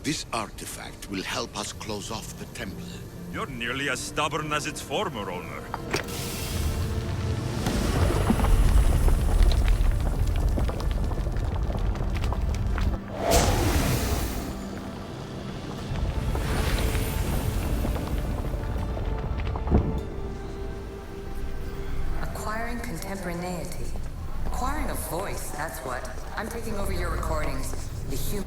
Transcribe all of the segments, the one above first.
This artifact will help us close off the temple. You're nearly as stubborn as its former owner. Acquiring contemporaneity. Acquiring a voice, that's what. I'm taking over your recordings. The human...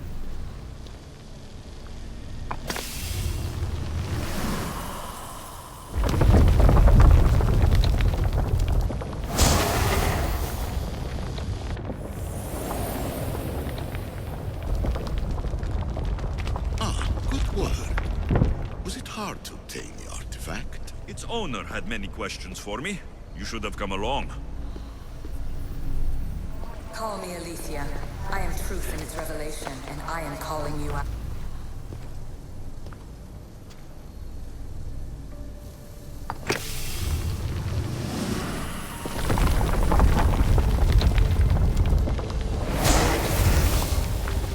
Good work. Was it hard to obtain the artifact? Its owner had many questions for me. You should have come along. Call me Aletheia. I am truth in its revelation, and I am calling you out.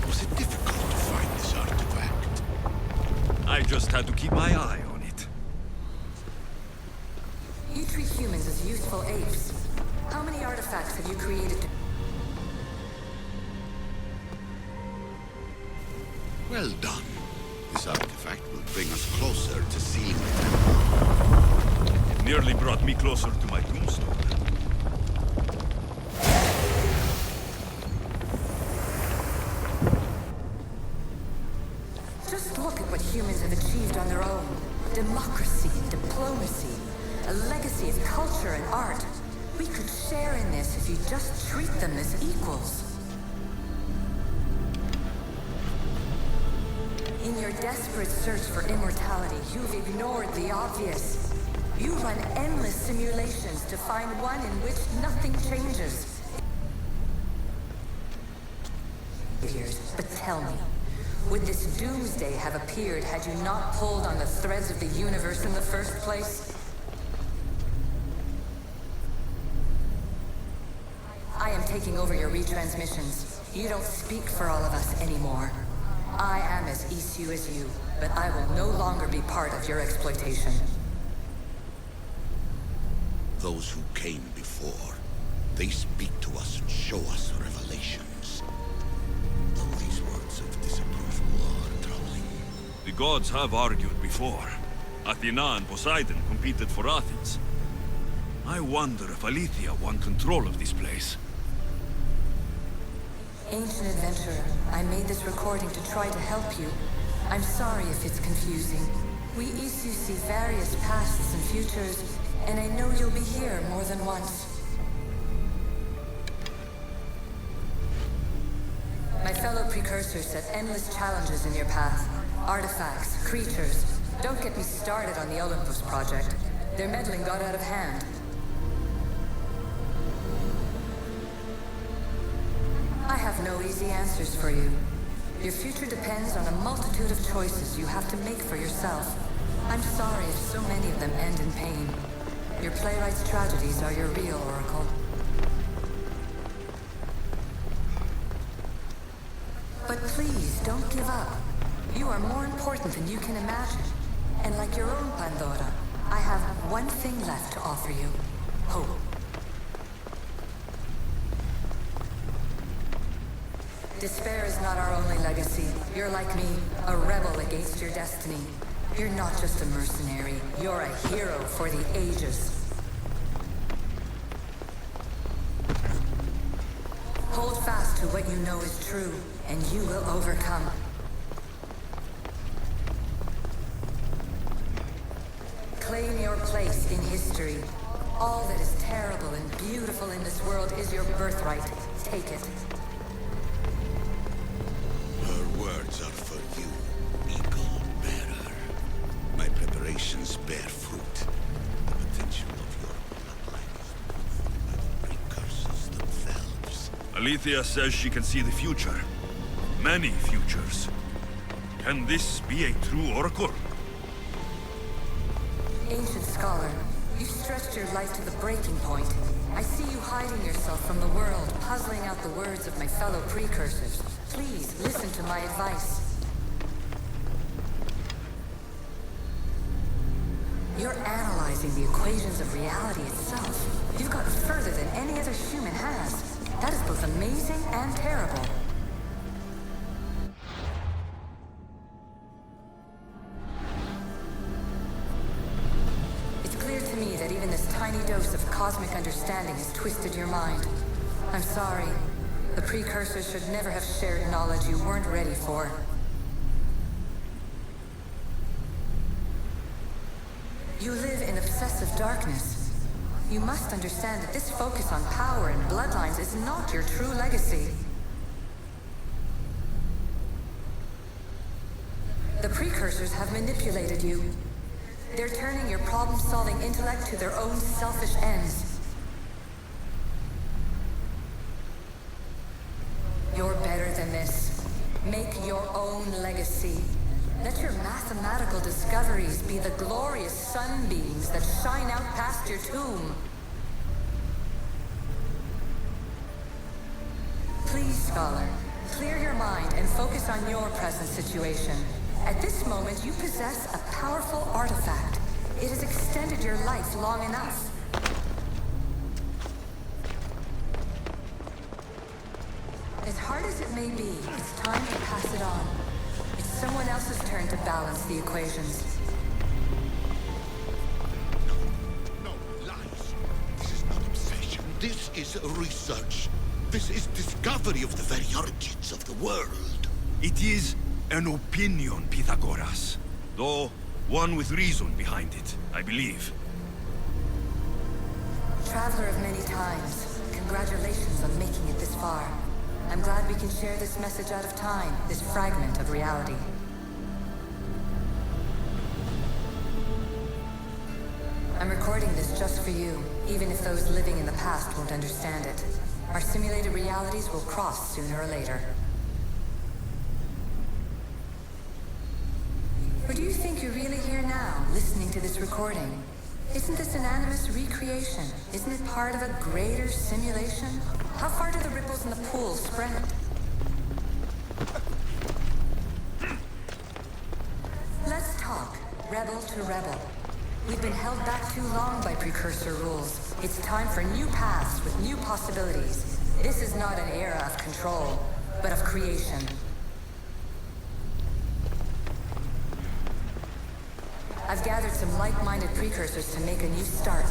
Was it difficult to find this artifact? I just had to keep my eye on it. You treat humans as useful apes. How many artifacts have you created to... Well done. This artifact will bring us closer to sealing the temple. It nearly brought me closer to my tombstone. Just look at what humans have achieved on their own. Democracy and diplomacy. A legacy of culture and art. We could share in this if you just treat them as equals. In your desperate search for immortality, you've ignored the obvious. You run endless simulations to find one in which nothing changes. But tell me, would this doomsday have appeared had you not pulled on the threads of the universe in the first place? I am taking over your retransmissions. You don't speak for all of us anymore. I am as issue as you, but I will no longer be part of your exploitation. Those who came before, they speak to us and show us revelations. Though these words of disapproval are troubling. The gods have argued before. Athena and Poseidon competed for Athens. I wonder if Aletheia won control of this place. Ancient adventurer, I made this recording to try to help you. I'm sorry if it's confusing. We Isu see various pasts and futures, and I know you'll be here more than once. My fellow precursors set endless challenges in your path. Artifacts, creatures. Don't get me started on the Olympus project. Their meddling got out of hand. I have no easy answers for you. Your future depends on a multitude of choices you have to make for yourself. I'm sorry if so many of them end in pain. Your playwright's tragedies are your real oracle. But please, don't give up. You are more important than you can imagine. And like your own Pandora, I have one thing left to offer you. Hope. Despair is not our only legacy. You're like me, a rebel against your destiny. You're not just a mercenary, you're a hero for the ages. Hold fast to what you know is true, and you will overcome. Claim your place in history. All that is terrible and beautiful in this world is your birthright. Take it. Her words are for you, eagle bearer. My preparations bear fruit. The potential of your bloodline is proven by the precursors themselves. Aletheia says she can see the future. Many futures. Can this be a true oracle? Ancient scholar, you stretched your life to the breaking point. I see you hiding yourself from the world, puzzling out the words of my fellow precursors. Please, listen to my advice. You're analyzing the equations of reality itself. You've gotten further than any other human has. That is both amazing and terrible. It's clear to me that even this tiny dose of cosmic understanding has twisted your mind. I'm sorry. The precursors should never have shared knowledge you weren't ready for. You live in obsessive darkness. You must understand that this focus on power and bloodlines is not your true legacy. The precursors have manipulated you. They're turning your problem-solving intellect to their own selfish ends. You're better than this. Make your own legacy. Let your mathematical discoveries be the glorious sunbeams that shine out past your tomb. Please, Scholar, clear your mind and focus on your present situation. At this moment, you possess a powerful artifact. It has extended your life long enough. As hard as it may be, it's time to pass it on. It's someone else's turn to balance the equations. No, lies. This is not obsession. This is research. This is discovery of the very origins of the world. It is an opinion, Pythagoras. Though, one with reason behind it, I believe. Traveler of many times, congratulations on making it this far. I'm glad we can share this message out of time, this fragment of reality. I'm recording this just for you, even if those living in the past won't understand it. Our simulated realities will cross sooner or later. Or do you think you're really here now, listening to this recording? Isn't this an animus recreation? Isn't it part of a greater simulation? How far do the ripples in the pool spread? Let's talk, rebel to rebel. We've been held back too long by precursor rules. It's time for new paths with new possibilities. This is not an era of control, but of creation. I've gathered some like-minded precursors to make a new start.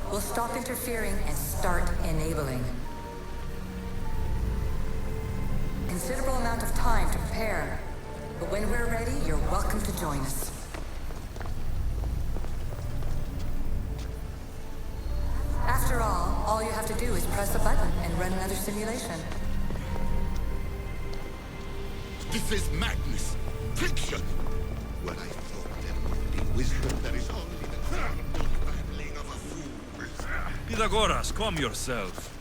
We'll stop interfering and start enabling. Considerable amount of time to prepare, but when we're ready, you're welcome to join us. After all you have to do is press a button and run another simulation. This is madness. Fiction. Where I thought there would be wisdom, there is only the terrible babbling of a fool. Pythagoras, calm yourself.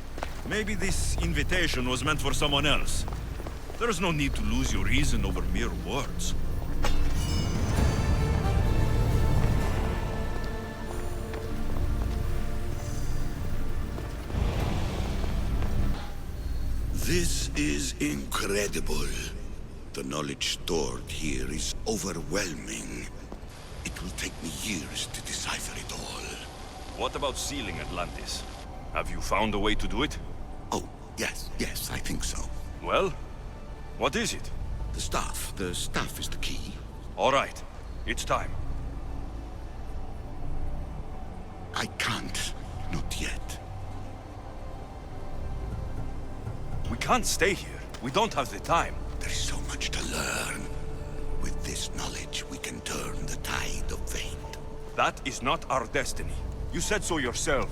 Maybe this invitation was meant for someone else. There's no need to lose your reason over mere words. This is incredible. The knowledge stored here is overwhelming. It will take me years to decipher it all. What about sealing Atlantis? Have you found a way to do it? Oh, yes, I think so. Well, what is it? The staff is the key. All right, it's time. I can't, not yet. We can't stay here. We don't have the time. There's so much to learn. With this knowledge, we can turn the tide of fate. That is not our destiny. You said so yourself.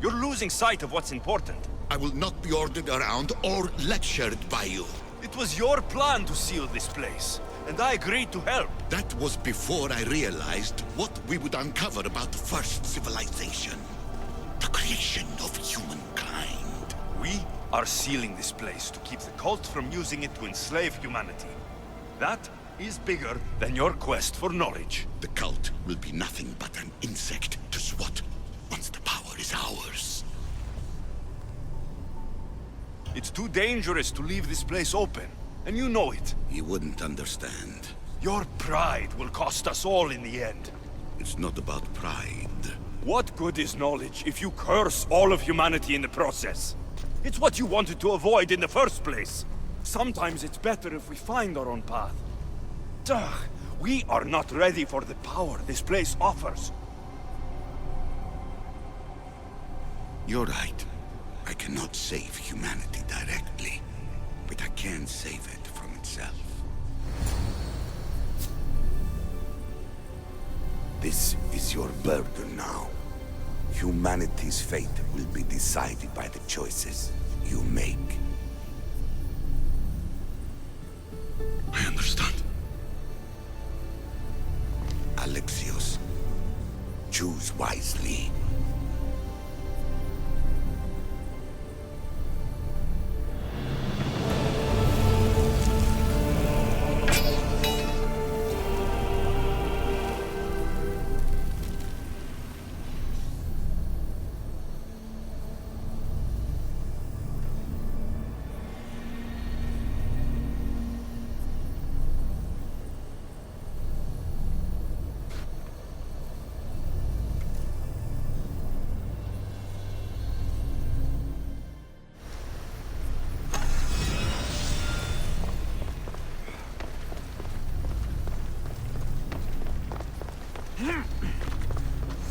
You're losing sight of what's important. I will not be ordered around or lectured by you. It was your plan to seal this place, and I agreed to help. That was before I realized what we would uncover about the first civilization. The creation of humankind. We are sealing this place to keep the cult from using it to enslave humanity. That is bigger than your quest for knowledge. The cult will be nothing but an insect to swat once the power is ours. It's too dangerous to leave this place open, and you know it. You wouldn't understand. Your pride will cost us all in the end. It's not about pride. What good is knowledge if you curse all of humanity in the process? It's what you wanted to avoid in the first place. Sometimes it's better if we find our own path. Ugh, we are not ready for the power this place offers. You're right. I cannot save humanity directly, but I can save it from itself. This is your burden now. Humanity's fate will be decided by the choices you make. I understand. Alexios, choose wisely.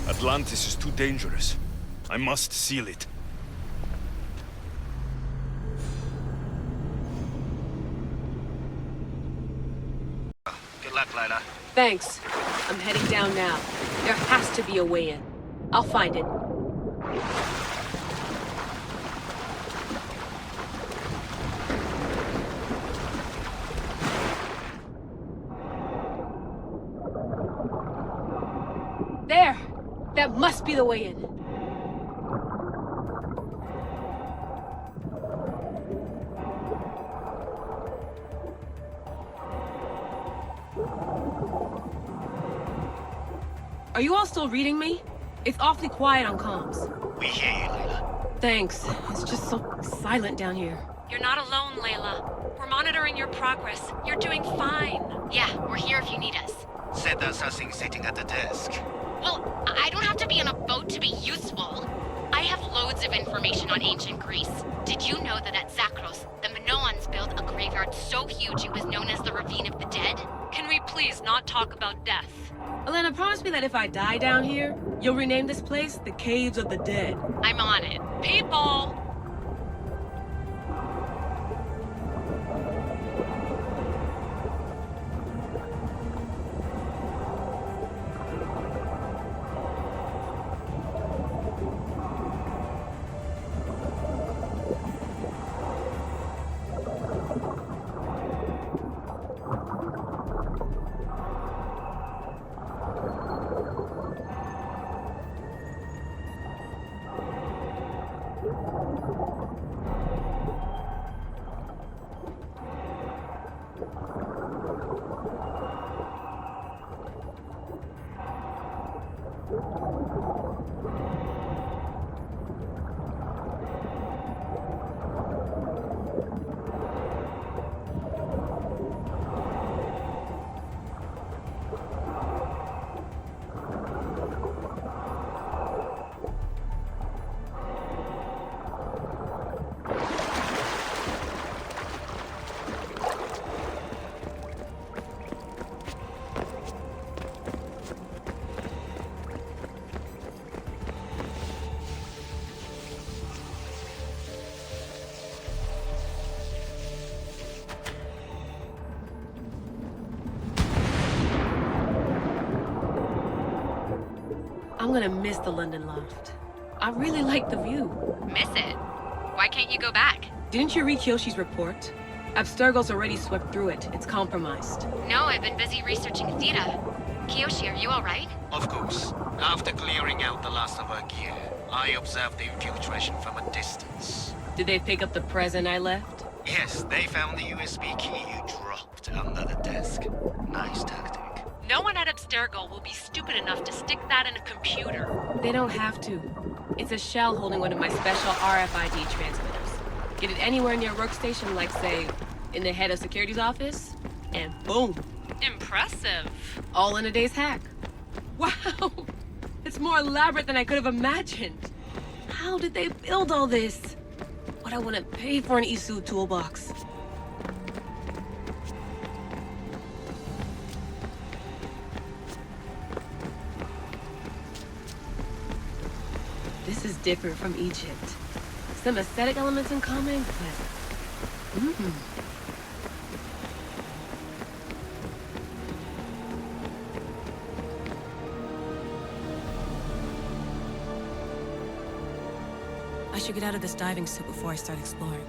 Atlantis is too dangerous. I must seal it. Good luck, Layla. Thanks. I'm heading down now. There has to be a way in. I'll find it. There! That must be the way in. Are you all still reading me? It's awfully quiet on comms. We hear you, Layla. Thanks. It's just so silent down here. You're not alone, Layla. We're monitoring your progress. You're doing fine. Yeah, we're here if you need us. Said there's something sitting at the desk. Well, I don't have to be on a boat to be useful. I have loads of information on ancient Greece. Did you know that at Zakros, the Minoans built a graveyard so huge it was known as the Ravine of the Dead? Can we please not talk about death? Elena, promise me that if I die down here, you'll rename this place the Caves of the Dead. I'm on it. People! I'm gonna miss the London loft. I really like the view. Miss it? Why can't you go back? Didn't you read Kyoshi's report? Abstergo's already swept through it. It's compromised. No, I've been busy researching Theta. Kiyoshi, are you alright? Of course. After clearing out the last of our gear, I observed the infiltration from a distance. Did they pick up the present I left? Yes, they found the USB key you dropped under the desk. Nice tactic. No one at Abstergo will be stupid enough to stick that in a computer. They don't have to. It's a shell holding one of my special RFID transmitters. Get it anywhere near your workstation, like, say, in the head of security's office, and boom. Impressive. All in a day's hack. Wow! It's more elaborate than I could have imagined. How did they build all this? What I wouldn't pay for an Isu toolbox. This is different from Egypt. Some aesthetic elements in common, but... I should get out of this diving suit before I start exploring.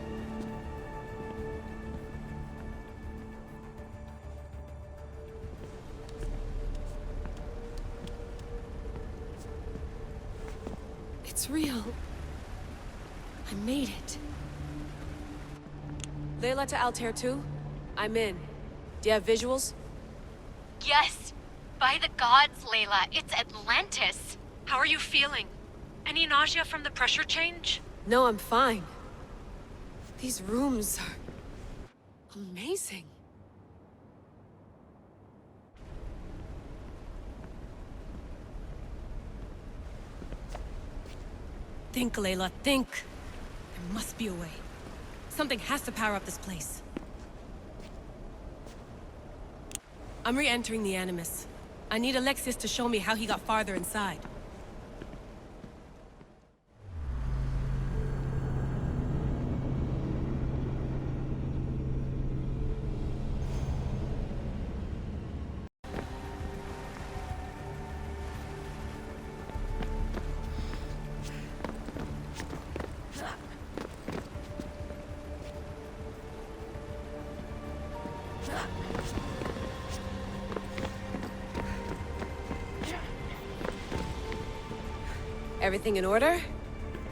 It's real. I made it. Layla to Altair 2? I'm in. Do you have visuals? Yes! By the gods, Layla, it's Atlantis! How are you feeling? Any nausea from the pressure change? No, I'm fine. These rooms are... amazing. Think, Layla, think. There must be a way. Something has to power up this place. I'm re-entering the Animus. I need Alexis to show me how he got farther inside. Everything in order?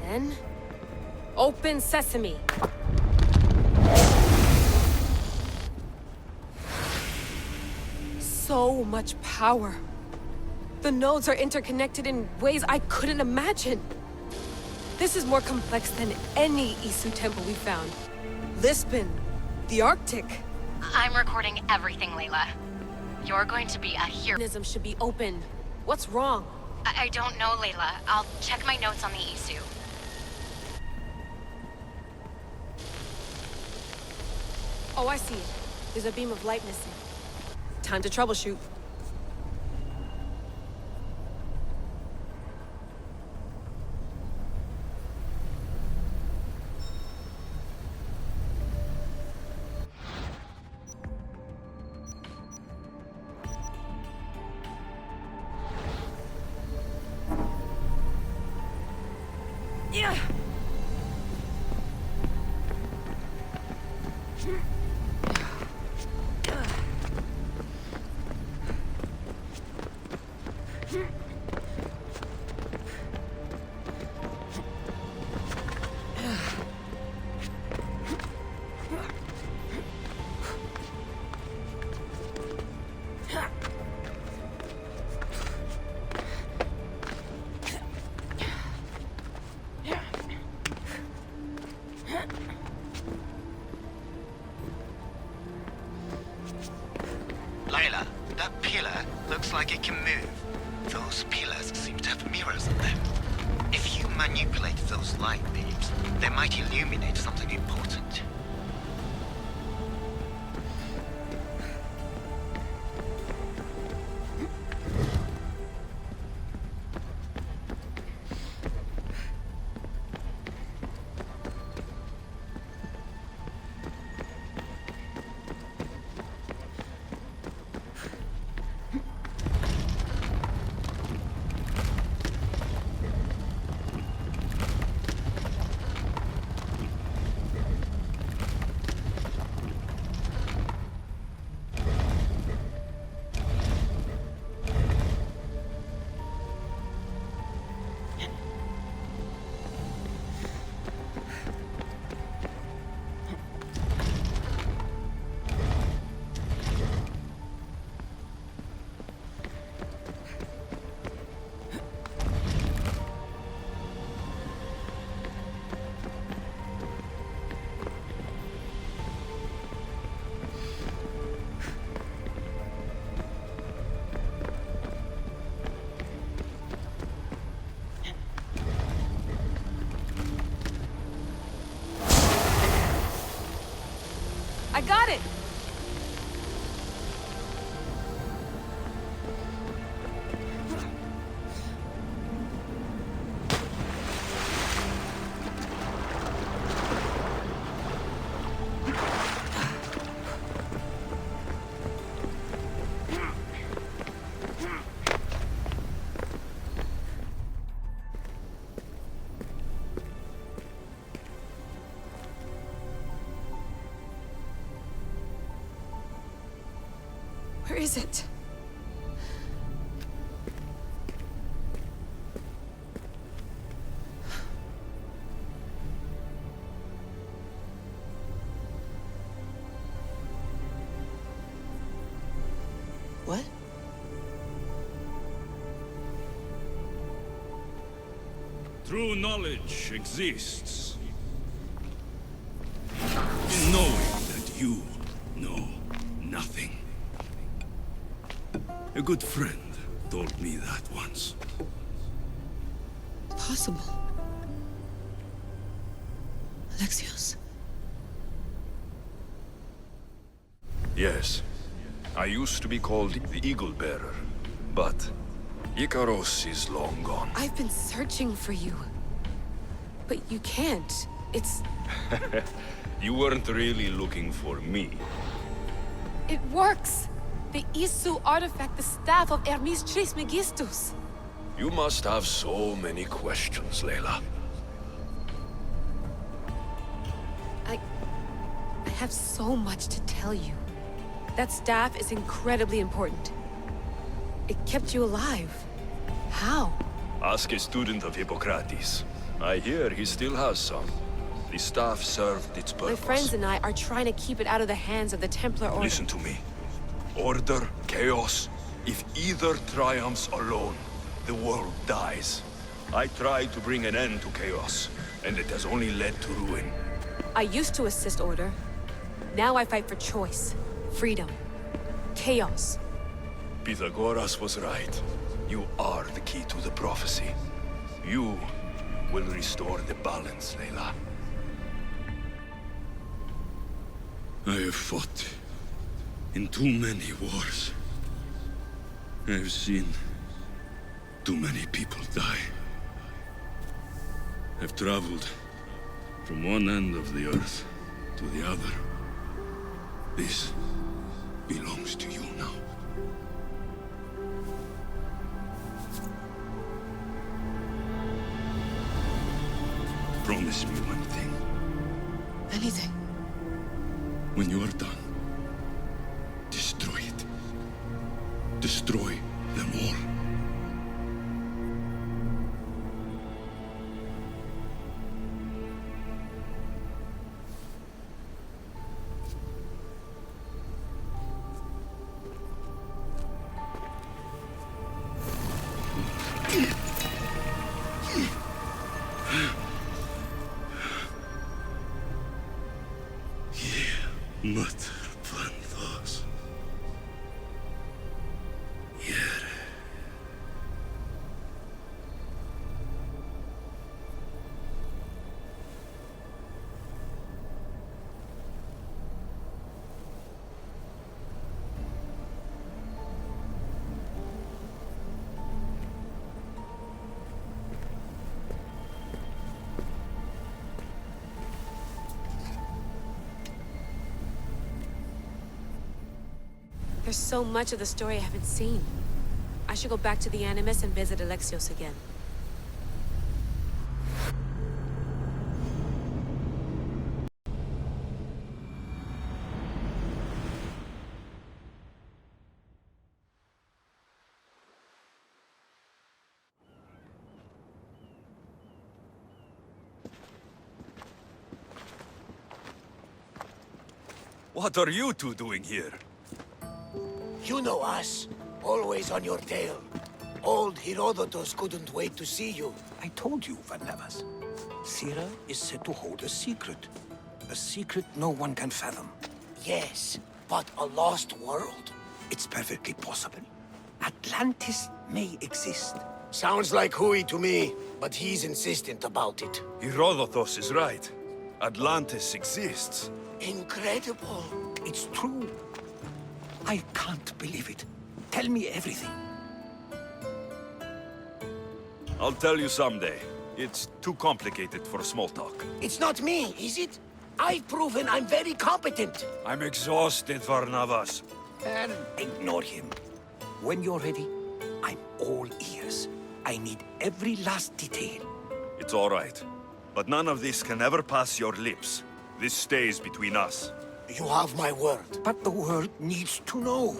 Then... open sesame! So much power! The nodes are interconnected in ways I couldn't imagine! This is more complex than any Isu temple we found. Lisbon, the Arctic. I'm recording everything, Layla. You're going to be a hero. Mechanism should be open. What's wrong? I don't know, Layla. I'll check my notes on the Isu. Oh, I see it. There's a beam of light missing. Time to troubleshoot. Yeah. Layla, that pillar looks like it can move. Those pillars seem to have mirrors on them. If you manipulate those light beams, they might illuminate something important. I got it! Where is it? What? True knowledge exists in knowing that you know nothing. A good friend told me that once. Possible. Alexios. Yes. I used to be called the Eagle Bearer, but Icaros is long gone. I've been searching for you. But you can't. It's... You weren't really looking for me. It works! The Isu artifact, the staff of Hermes Trismegistus. You must have so many questions, Layla. I have so much to tell you. That staff is incredibly important. It kept you alive. How? Ask a student of Hippocrates. I hear he still has some. The staff served its purpose. My friends and I are trying to keep it out of the hands of the Templar Order. Listen to me. Order, chaos. If either triumphs alone, the world dies. I tried to bring an end to chaos, and it has only led to ruin. I used to assist Order. Now I fight for choice, freedom, chaos. Pythagoras was right. You are the key to the prophecy. You will restore the balance, Layla. I have fought in too many wars. I have seen too many people die. I've traveled from one end of the earth to the other. This belongs to you now. Promise me one thing. Anything. When you are done, destroy it. Destroy them all. Mother Panthos. Yere. There's so much of the story I haven't seen. I should go back to the Animus and visit Alexios again. What are you two doing here? You know us. Always on your tail. Old Herodotus couldn't wait to see you. I told you, Varnavas. Sira is said to hold a secret. A secret no one can fathom. Yes, but a lost world? It's perfectly possible. Atlantis may exist. Sounds like Hui to me, but he's insistent about it. Herodotus is right. Atlantis exists. Incredible. it's true. I can't believe it. Tell me everything. I'll tell you someday. It's too complicated for small talk. It's not me, is it? I've proven I'm very competent. I'm exhausted, Varnavas. And ignore him. When you're ready, I'm all ears. I need every last detail. It's all right. But none of this can ever pass your lips. This stays between us. You have my word. But the world needs to know.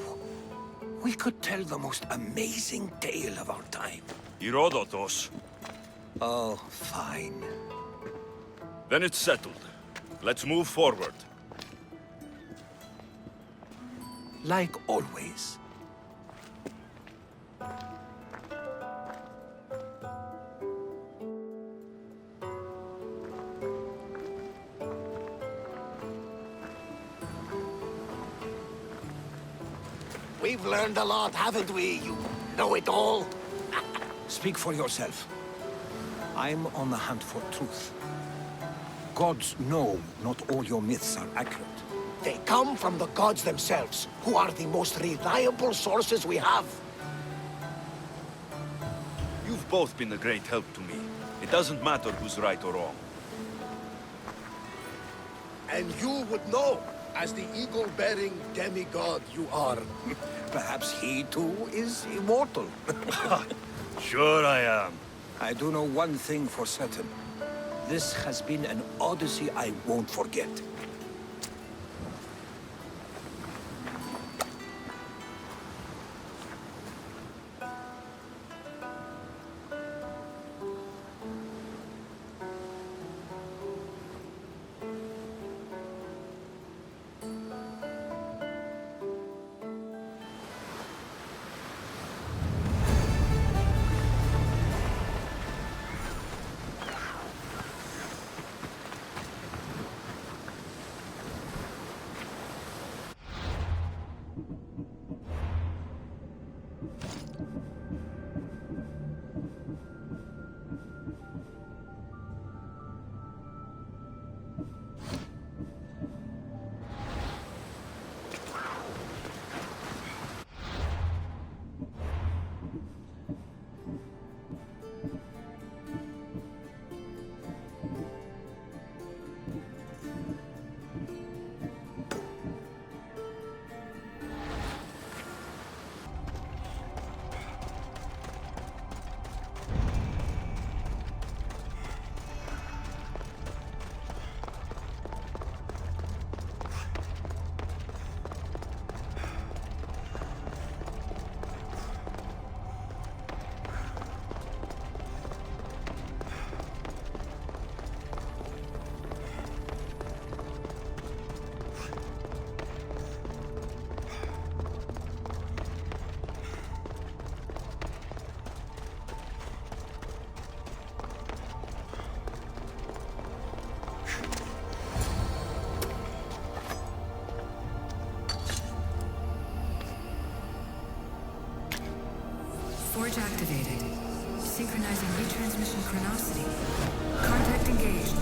We could tell the most amazing tale of our time. Herodotos. Oh, fine. Then it's settled. Let's move forward. Like always. We've learned a lot, haven't we, you know-it-all? Speak for yourself. I'm on the hunt for truth. Gods know not all your myths are accurate. They come from the gods themselves, who are the most reliable sources we have. You've both been a great help to me. It doesn't matter who's right or wrong. And you would know, as the eagle-bearing demigod you are. Perhaps he too is immortal. Sure I am. I do know one thing for certain. This has been an Odyssey I won't forget. Forge activated. Synchronizing retransmission chronicity. Contact engaged.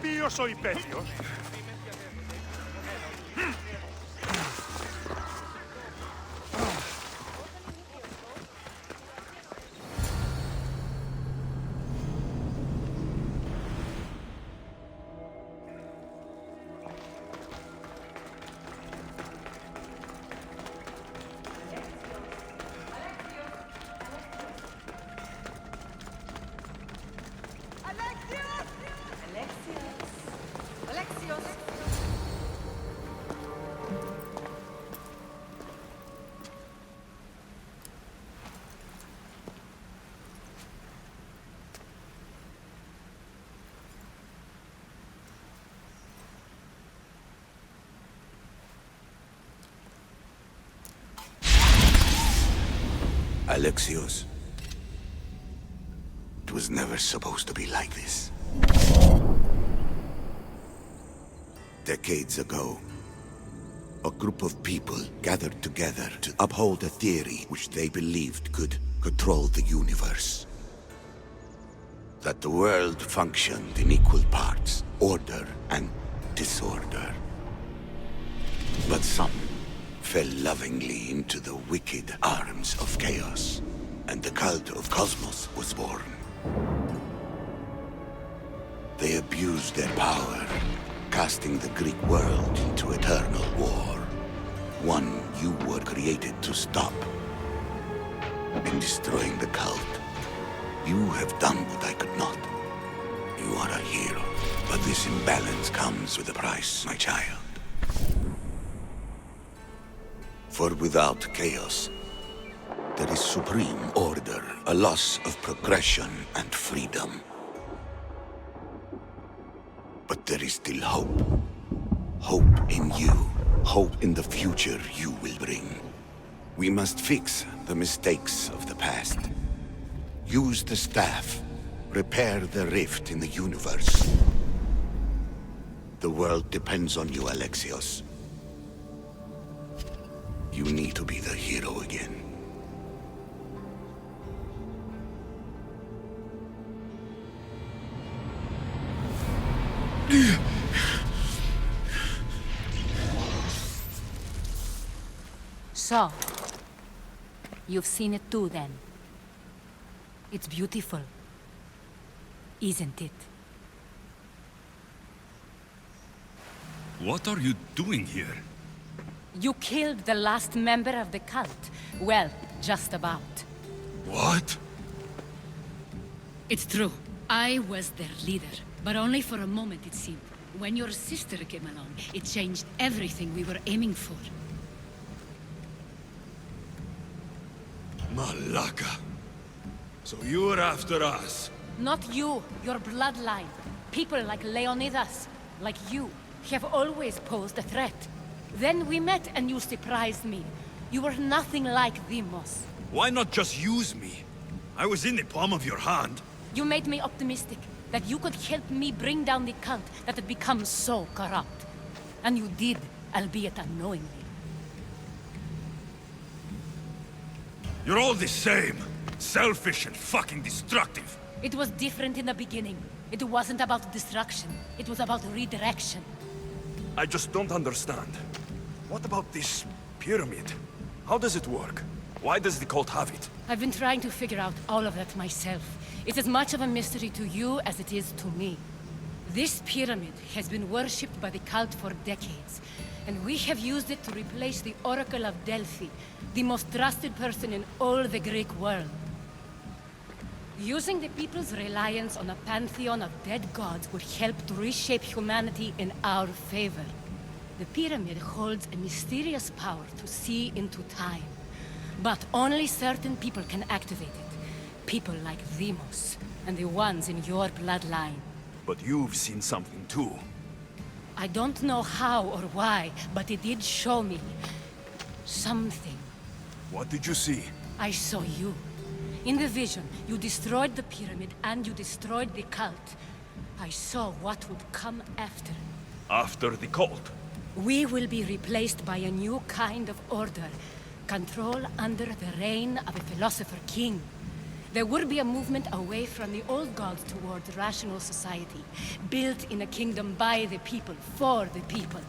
Ποιος ο υπέτειος? Alexios, it was never supposed to be like this. Decades ago, a group of people gathered together to uphold a theory which they believed could control the universe. That the world functioned in equal parts, order and disorder. But some fell lovingly into the wicked arms of chaos, and the cult of Cosmos was born. They abused their power, casting the Greek world into eternal war. One you were created to stop. In destroying the cult, you have done what I could not. You are a hero, but this imbalance comes with a price, my child. For without chaos, there is supreme order, a loss of progression and freedom. But there is still hope. Hope in you. Hope in the future you will bring. We must fix the mistakes of the past. Use the staff. Repair the rift in the universe. The world depends on you, Alexios. You need to be the hero again. So, you've seen it too then. It's beautiful, isn't it? What are you doing here? You killed the last member of the cult. Well, just about. What? It's true. I was their leader, but only for a moment it seemed. When your sister came along, it changed everything we were aiming for. Malaka. So you're after us? Not you, your bloodline. People like Leonidas, like you, have always posed a threat. Then we met and you surprised me. You were nothing like Deimos. Why not just use me? I was in the palm of your hand. You made me optimistic that you could help me bring down the cult that had become so corrupt. And you did, albeit unknowingly. You're all the same. Selfish and fucking destructive. It was different in the beginning. It wasn't about destruction. It was about redirection. I just don't understand. What about this pyramid? How does it work? Why does the cult have it? I've been trying to figure out all of that myself. It's as much of a mystery to you as it is to me. This pyramid has been worshipped by the cult for decades, and we have used it to replace the Oracle of Delphi, the most trusted person in all the Greek world. Using the people's reliance on a pantheon of dead gods would help to reshape humanity in our favor. The pyramid holds a mysterious power to see into time. But only certain people can activate it. People like Deimos, and the ones in your bloodline. But you've seen something too. I don't know how or why, but it did show me something. What did you see? I saw you. In the vision, you destroyed the pyramid and you destroyed the cult. I saw what would come after. After the cult? We will be replaced by a new kind of order. Control under the reign of a philosopher king. There would be a movement away from the old gods towards rational society, built in a kingdom by the people, for the people.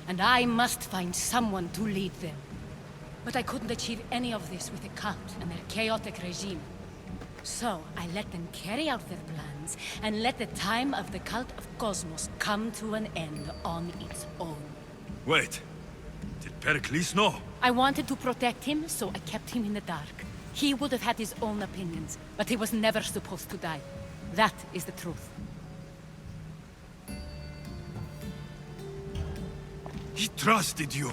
And I must find someone to lead them. But I couldn't achieve any of this with the cult and their chaotic regime. So I let them carry out their plans, and let the time of the cult of Cosmos come to an end on its own. Wait. Did Pericles know? I wanted to protect him, so I kept him in the dark. He would have had his own opinions, but he was never supposed to die. That is the truth. He trusted you,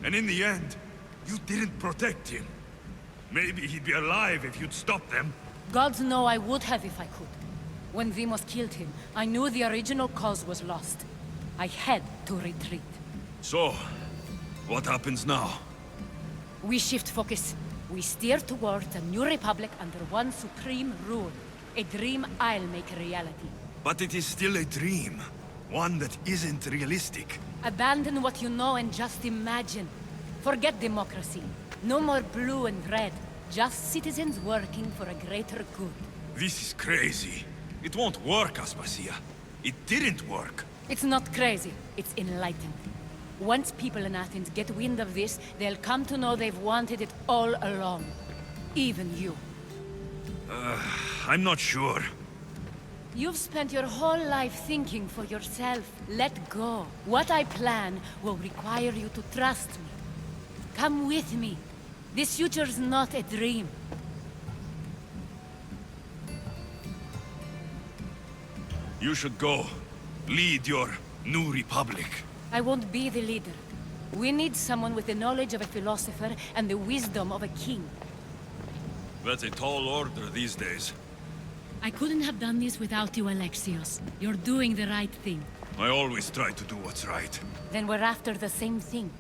and in the end, you didn't protect him. Maybe he'd be alive if you'd stopped them. Gods know I would have if I could. When Deimos killed him, I knew the original cause was lost. I had to retreat. So, what happens now? We shift focus. We steer towards a new republic under one supreme rule. A dream I'll make a reality. But it is still a dream. One that isn't realistic. Abandon what you know and just imagine. Forget democracy. No more blue and red. Just citizens working for a greater good. This is crazy. It won't work, Aspasia. It didn't work. It's not crazy. It's enlightened. Once people in Athens get wind of this, they'll come to know they've wanted it all along. Even you. I'm not sure. You've spent your whole life thinking for yourself. Let go. What I plan will require you to trust me. Come with me. This future's not a dream. You should go. Lead your new republic. I won't be the leader. We need someone with the knowledge of a philosopher and the wisdom of a king. That's a tall order these days. I couldn't have done this without you, Alexios. You're doing the right thing. I always try to do what's right. Then we're after the same thing.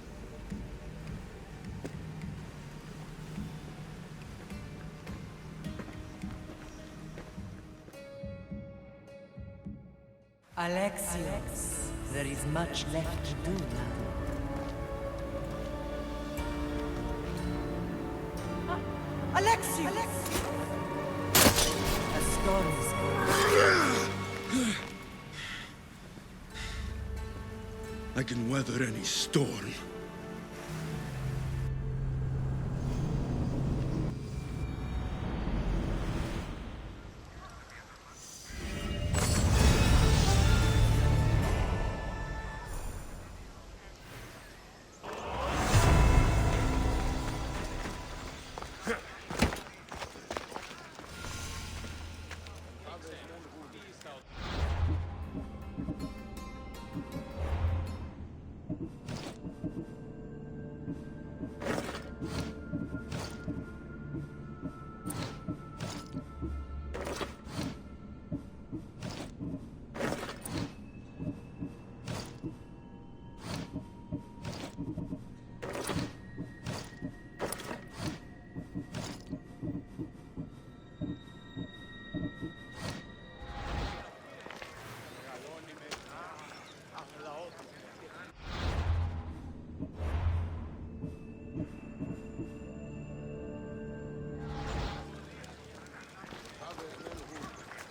Alexios, there is much left to do now. Alexios! A storm is coming. I can weather any storm.